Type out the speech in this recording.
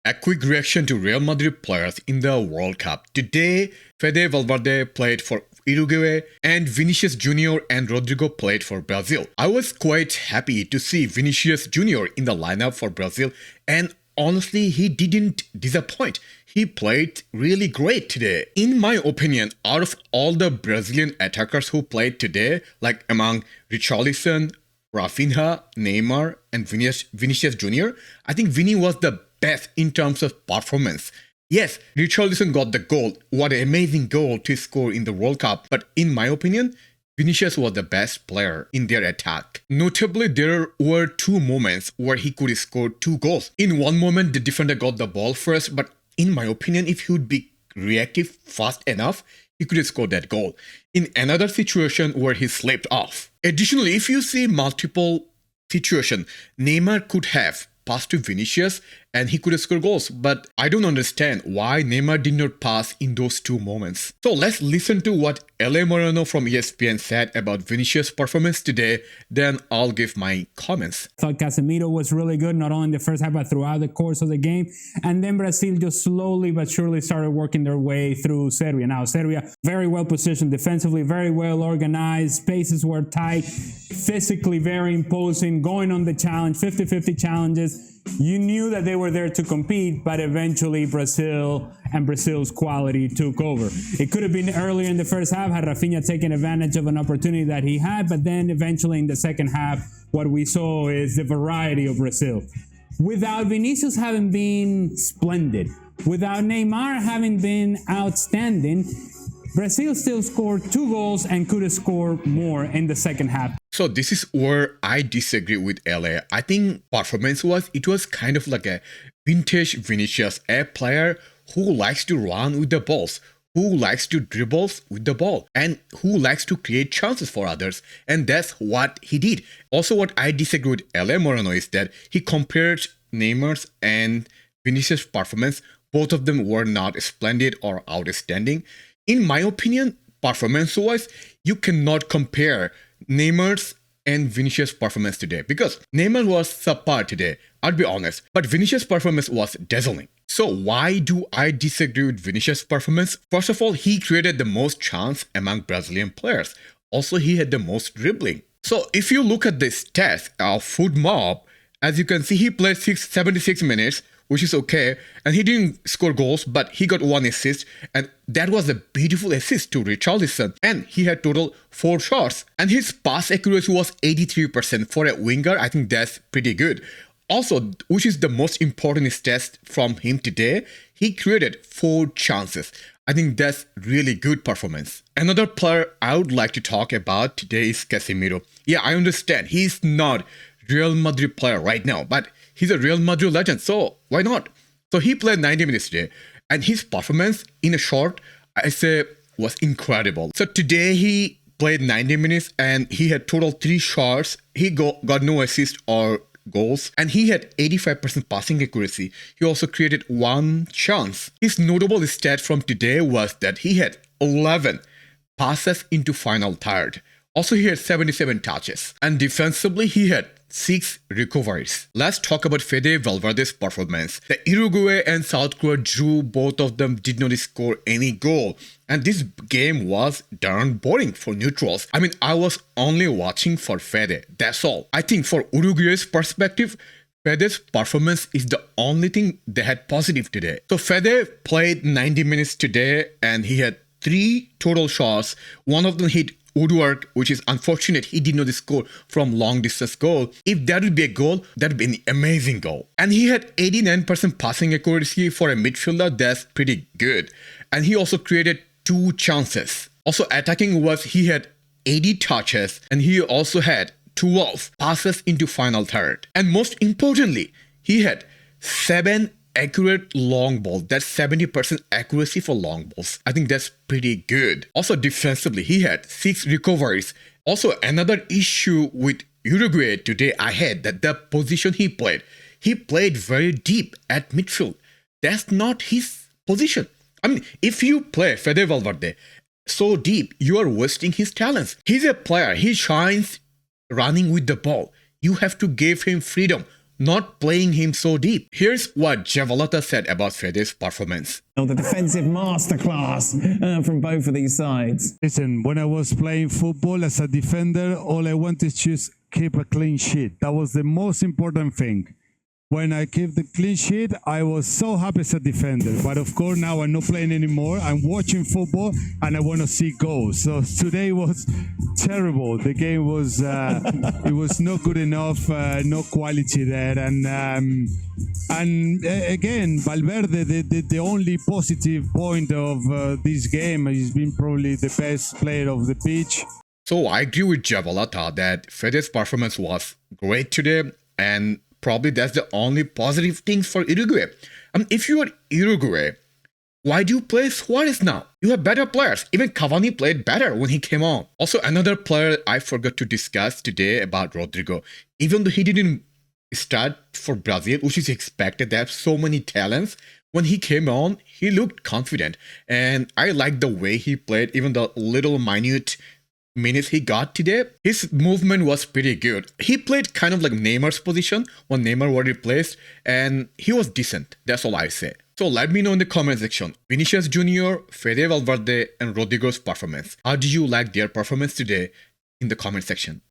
A quick reaction to Real Madrid players in the World Cup. Today, Fede Valverde played for Uruguay and Vinicius Junior and Rodrygo played for Brazil. I was quite happy to see Vinicius Junior in the lineup for Brazil, and honestly, he didn't disappoint. He played really great today. In my opinion, out of all the Brazilian attackers who played today, like among Richarlison, Rafinha, Neymar, and Vinicius Junior, I think Vini was the best in terms of performance. Yes, Richarlison got the goal. What an amazing goal to score in the World Cup. But in my opinion, Vinicius was the best player in their attack. Notably, there were two moments where he could score two goals. In one moment, the defender got the ball first, but in my opinion, if he would be reactive fast enough, he could score that goal. In another situation where he slipped off. Additionally, if you see multiple situations, Neymar could have passed to Vinicius and he could score goals, but I don't understand why Neymar did not pass in those two moments. So let's listen to what Ale Moreno from ESPN said about Vinicius' performance today, then I'll give my comments. I thought Casemiro was really good, not only in the first half, but throughout the course of the game. And then Brazil just slowly but surely started working their way through Serbia. Now, Serbia, very well positioned defensively, very well organized, spaces were tight, physically very imposing, going on the challenge, 50-50 challenges. You knew that they were there to compete, but eventually Brazil and Brazil's quality took over. It could have been earlier in the first half had Rafinha taken advantage of an opportunity that he had, but then eventually in the second half, what we saw is the variety of Brazil. Without Vinicius having been splendid, without Neymar having been outstanding, Brazil still scored 2 goals and could have scored more in the second half. So this is where I disagree with LA. I think performance-wise, it was kind of like a vintage Vinicius, a player who likes to run with the balls, who likes to dribble with the ball, and who likes to create chances for others. And that's what he did. Also, what I disagree with Ale Moreno is that he compared Neymar's and Vinicius' performance. Both of them were not splendid or outstanding. In my opinion, performance-wise, you cannot compare Neymar's and Vinicius' performance today because Neymar was subpar today, I'll be honest, but Vinicius' performance was dazzling. So why do I disagree with Vinicius' performance? First of all, he created the most chance among Brazilian players. Also, he had the most dribbling. So if you look at the stats of Food Mob, as you can see, he played 76 minutes, which is okay, and he didn't score goals, but he got 1 assist, and that was a beautiful assist to Richarlison, and he had total 4 shots, and his pass accuracy was 83%. For a winger, I think that's pretty good. Also, which is the most important stat from him today, he created 4 chances. I think that's really good performance. Another player I would like to talk about today is Casemiro. Yeah, I understand, he's not Real Madrid player right now, but he's a Real Madrid legend, so why not? So he played 90 minutes today, and his performance in a short, I say, was incredible. So today he played 90 minutes and he had total 3 shots. He got no assist or goals, and he had 85% passing accuracy. He also created 1 chance. His notable stat from today was that he had 11 passes into final third. Also, he had 77 touches, and defensively he had 6 recoveries. Let's talk about Fede Valverde's performance. The Uruguay and South Korea drew, both of them did not score any goal. And this game was darn boring for neutrals. I mean, I was only watching for Fede, that's all. I think for Uruguay's perspective, Fede's performance is the only thing they had positive today. So Fede played 90 minutes today and he had 3 total shots. One of them hit woodwork, which is unfortunate. He did not score from long distance goal. If that would be a goal, that would be an amazing goal. And he had 89% passing accuracy for a midfielder. That's pretty good. And he also created 2 chances. Also attacking was he had 80 touches and he also had 12 passes into final third. And most importantly, he had 7 accurate long ball. That's 70% accuracy for long balls. I think that's pretty good. Also defensively, he had 6 recoveries. Also another issue with Uruguay today I had that the position he played very deep at midfield. That's not his position. I mean, if you play Fede Valverde so deep, you are wasting his talents. He's a player, he shines running with the ball. You have to give him freedom not playing him so deep. Here's what Zabaleta said about Fede's performance. The defensive masterclass from both of these sides. Listen, when I was playing football as a defender, all I wanted is just keep a clean sheet. That was the most important thing. When I kept the clean sheet, I was so happy as a defender. But of course, now I'm not playing anymore. I'm watching football and I want to see goals. So today was terrible. The game was, it was not good enough, no quality there. And again, Valverde, the only positive point of this game, he's been probably the best player of the pitch. So I agree with Zabaleta that Fede's performance was great today, and probably that's the only positive thing for Uruguay. If you are Uruguay, why do you play Suarez now? You have better players. Even Cavani played better when he came on. Also, another player I forgot to discuss today about Rodrygo. Even though he didn't start for Brazil, which is expected, they have so many talents. When he came on, he looked confident. And I liked the way he played, even the little minute minutes he got today. His movement was pretty good. He played kind of like Neymar's position when Neymar was replaced, and he was decent. That's all I say. So let me know in the comment section, Vinicius Junior, Fede Valverde, and Rodrygo's performance. How did you like their performance today in the comment section?